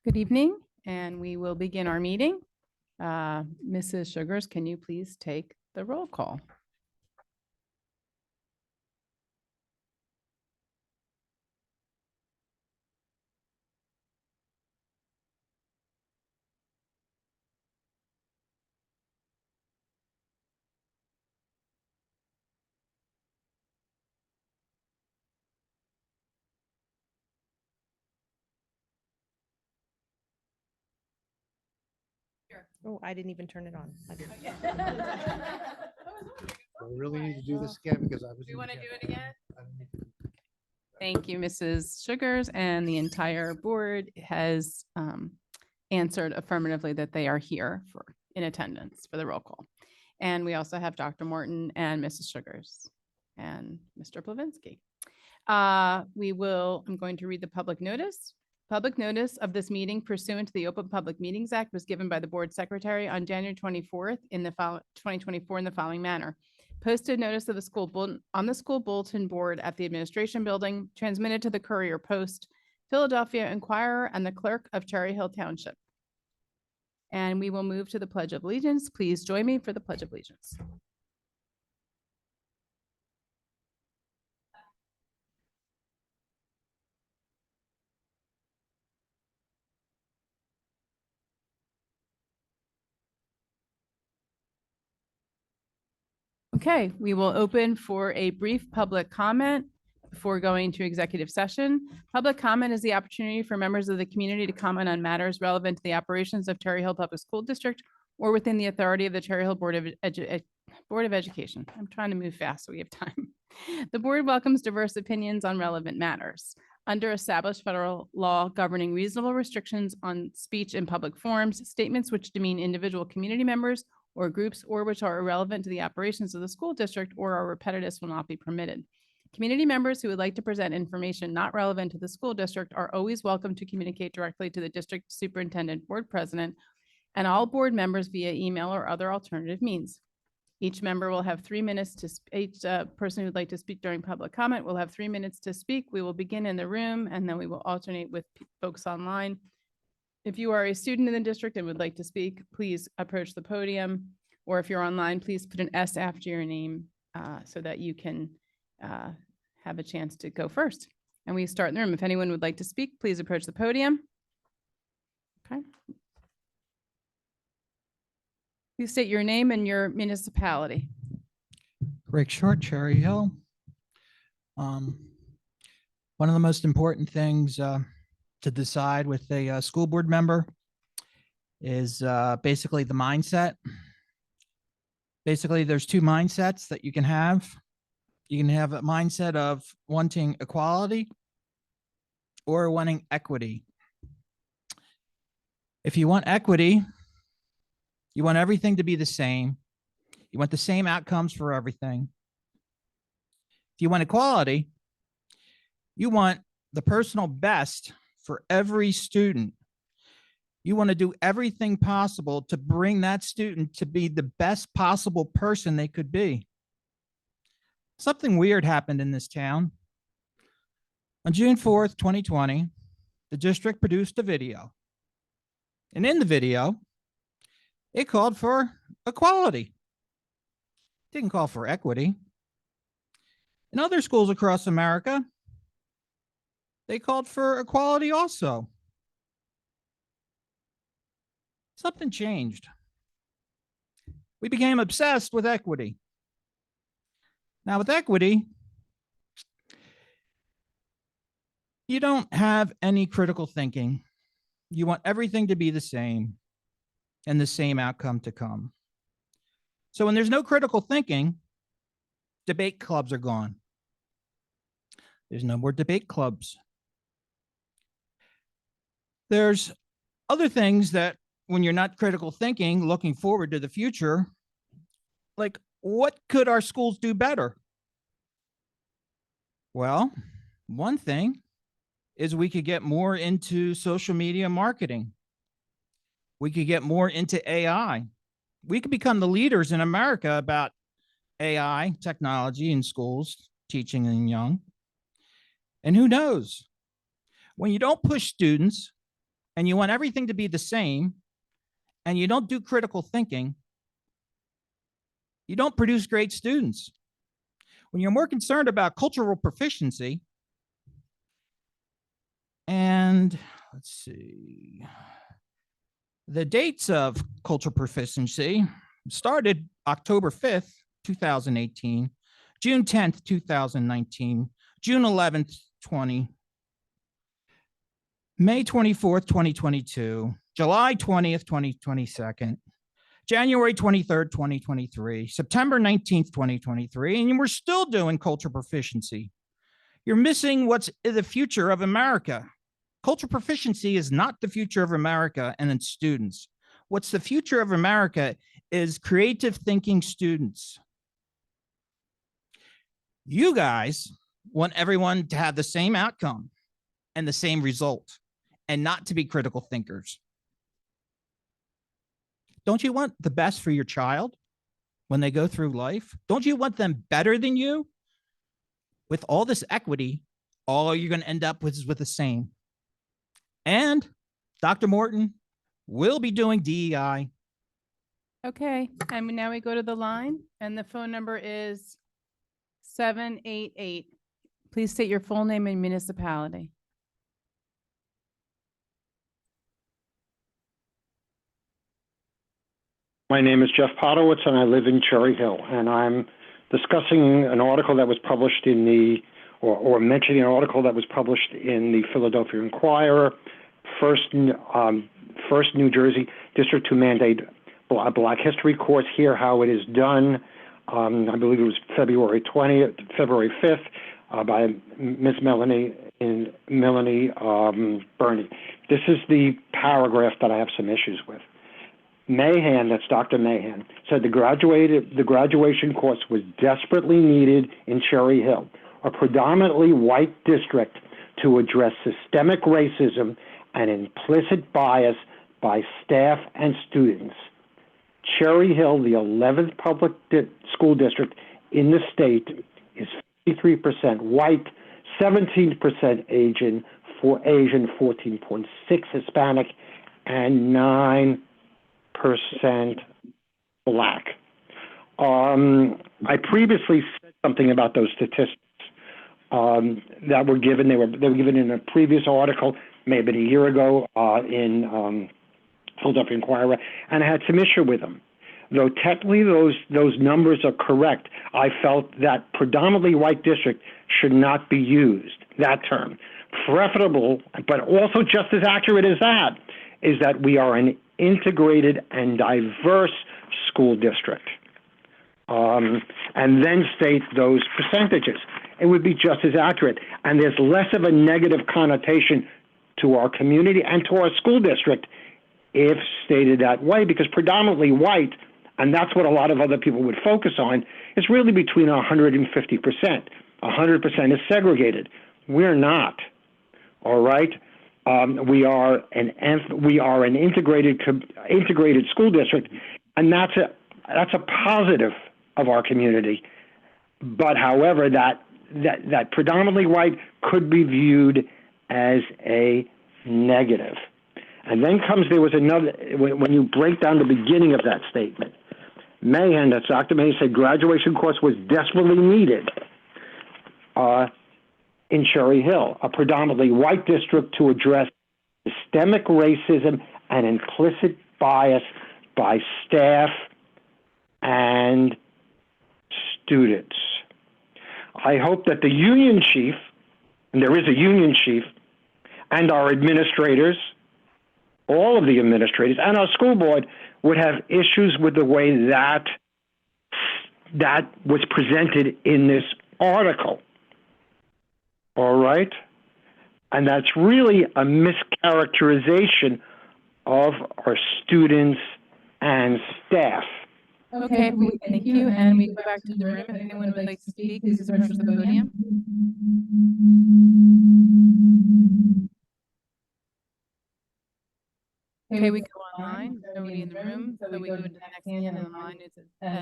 Good evening, and we will begin our meeting. Mrs. Sugars, can you please take the roll call? Oh, I didn't even turn it on. I didn't. We really need to do this again because I was. We want to do it again? Thank you, Mrs. Sugars, and the entire board has answered affirmatively that they are here in attendance for the roll call. And we also have Dr. Morton and Mrs. Sugars and Mr. Plavinsky. I'm going to read the public notice. Public notice of this meeting pursuant to the Open Public Meetings Act was given by the board secretary on January 24th 2024 in the following manner. Posted notice of the school bulletin on the school bulletin board at the administration building, transmitted to the Courier Post, Philadelphia Inquirer, and the clerk of Cherry Hill Township. And we will move to the Pledge of Allegiance. Please join me for the Pledge of Allegiance. Okay, we will open for a brief public comment before going to executive session. Public comment is the opportunity for members of the community to comment on matters relevant to the operations of Cherry Hill Public School District or within the authority of the Cherry Hill Board of Education. I'm trying to move fast so we have time. The board welcomes diverse opinions on relevant matters. Under established federal law governing reasonable restrictions on speech in public forums, statements which demean individual community members or groups or which are irrelevant to the operations of the school district or are repetitive will not be permitted. Community members who would like to present information not relevant to the school district are always welcome to communicate directly to the district superintendent, board president, and all board members via email or other alternative means. Each member will have 3 minutes to each person who would like to speak during public comment will have 3 minutes to speak. We will begin in the room and then we will alternate with folks online. If you are a student in the district and would like to speak, please approach the podium. Or if you're online, please put an S after your name so that you can have a chance to go first. And we start in the room. If anyone would like to speak, please approach the podium. Okay. Please state your name and your municipality. Rick Short, Cherry Hill. One of the most important things to decide with a school board member is basically the mindset. Basically, there's two mindsets that you can have. You can have a mindset of wanting equality or wanting equity. If you want equity, you want everything to be the same. You want the same outcomes for everything. If you want equality, you want the personal best for every student. You want to do everything possible to bring that student to be the best possible person they could be. Something weird happened in this town. On June 4th, 2020, the district produced a video. And in the video, it called for equality. It didn't call for equity. In other schools across America, they called for equality also. Something changed. We became obsessed with equity. Now, with equity, you don't have any critical thinking. You want everything to be the same and the same outcome to come. So when there's no critical thinking, debate clubs are gone. There's no more debate clubs. There's other things that when you're not critical thinking, looking forward to the future, like what could our schools do better? Well, one thing is we could get more into social media marketing. We could get more into AI. We could become the leaders in America about AI technology in schools, teaching and young. And who knows, when you don't push students and you want everything to be the same, and you don't do critical thinking, you don't produce great students. When you're more concerned about cultural proficiency, and let's see, the dates of cultural proficiency started October 5th, 2018, June 10th, 2019, June 11th, 20, May 24th, 2022, July 20th, 2022, January 23rd, 2023, September 19th, 2023, and we're still doing cultural proficiency. You're missing what's the future of America. Cultural proficiency is not the future of America and its students. What's the future of America is creative thinking students. You guys want everyone to have the same outcome and the same result and not to be critical thinkers. Don't you want the best for your child when they go through life? Don't you want them better than you? With all this equity, all you're going to end up with is with the same. And Dr. Morton will be doing DEI. Okay, and now we go to the line, and the phone number is 788. Please state your full name and municipality. My name is Jeff Potowitz, and I live in Cherry Hill, and I'm discussing an article that was published in the, or mentioning an article that was published in the Philadelphia Inquirer, first New Jersey district to mandate a Black History course. Here, how it is done. I believe it was February 5th, by Ms. Melanie Burney. This is the paragraph that I have some issues with. Mahan, that's Dr. Mahan, said the graduation course was desperately needed in Cherry Hill, a predominantly white district, to address systemic racism and implicit bias by staff and students. Cherry Hill, the 11th public school district in the state, is 53% white, 17% Asian, 14.6% Hispanic, and 9% Black. I previously said something about those statistics that were given. They were given in a previous article, may have been a year ago, in Philadelphia Inquirer, and I had some issue with them. Though technically those numbers are correct, I felt that predominantly white district should not be used, that term. Preferable, but also just as accurate as that, is that we are an integrated and diverse school district. And then state those percentages. It would be just as accurate. And there's less of a negative connotation to our community and to our school district if stated that way, because predominantly white, and that's what a lot of other people would focus on, is really between 150%. 100% is segregated. We're not. All right? We are an integrated school district, and that's a positive of our community. But however, that predominantly white could be viewed as a negative. And then there was another, when you break down the beginning of that statement, Mahan, that's Dr. Mahan, said graduation course was desperately needed in Cherry Hill, a predominantly white district, to address systemic racism and implicit bias by staff and students. I hope that the union chief, and there is a union chief, and our administrators, all of the administrators, and our school board would have issues with the way that was presented in this article. All right? And that's really a mischaracterization of our students and staff. Okay, thank you. And we go back to the room. If anyone would like to speak, please approach the podium. Okay, we go online. Nobody in the room. So we go to the next hand in the line. It's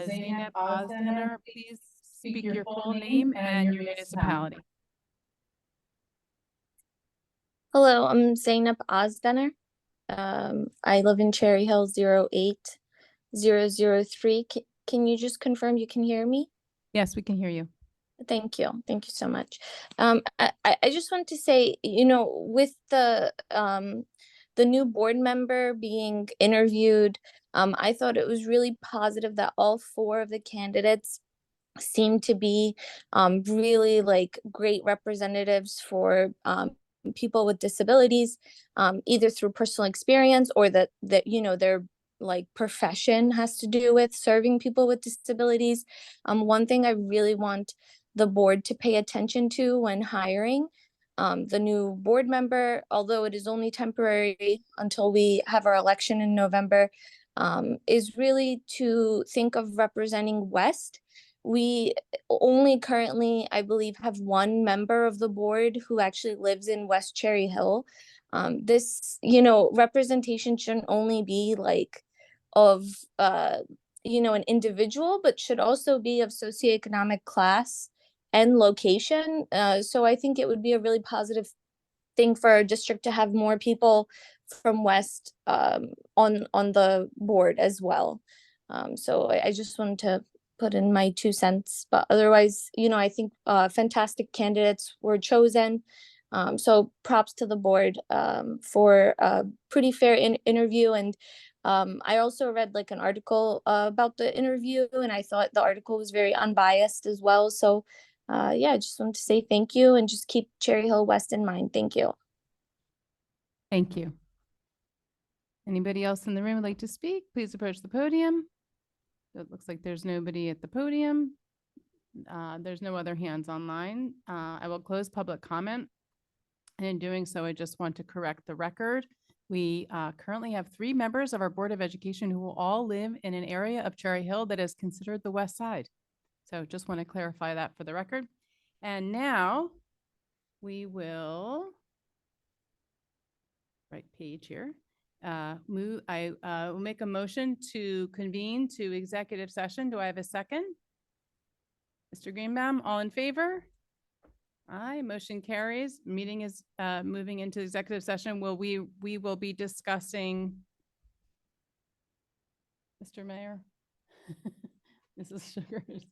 Zainab Ozdener. Please speak your full name and your municipality. Hello, I'm Zainab Ozdener. I live in Cherry Hill 08003. Can you just confirm you can hear me? Yes, we can hear you. Thank you. Thank you so much. I just want to say, with the new board member being interviewed, I thought it was really positive that all four of the candidates seem to be really like great representatives for people with disabilities, either through personal experience or that their like profession has to do with serving people with disabilities. One thing I really want the board to pay attention to when hiring the new board member, although it is only temporary until we have our election in November, is really to think of representing West. We only currently, I believe, have one member of the board who actually lives in West Cherry Hill. This, representation shouldn't only be like of, an individual, but should also be of socioeconomic class and location. So I think it would be a really positive thing for our district to have more people from West on the board as well. So I just wanted to put in my 2 cents, but otherwise, I think fantastic candidates were chosen. So props to the board for a pretty fair interview. And I also read like an article about the interview, and I thought the article was very unbiased as well. So yeah, I just wanted to say thank you and just keep Cherry Hill West in mind. Thank you. Thank you. Anybody else in the room would like to speak? Please approach the podium. It looks like there's nobody at the podium. There's no other hands online. I will close public comment. And in doing so, I just want to correct the record. We currently have 3 members of our Board of Education who all live in an area of Cherry Hill that is considered the West Side. So just want to clarify that for the record. And now we will, right page here. I will make a motion to convene to executive session. Do I have a second? Mr. Greenbaum, all in favor? Aye, motion carries. Meeting is moving into executive session. We will be discussing, Mr. Mayor, Mrs. Sugars,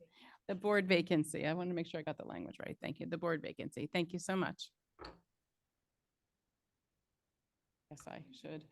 the board vacancy. I want to make sure I got the language right. Thank you. The board vacancy. Thank you so much. Yes, I should.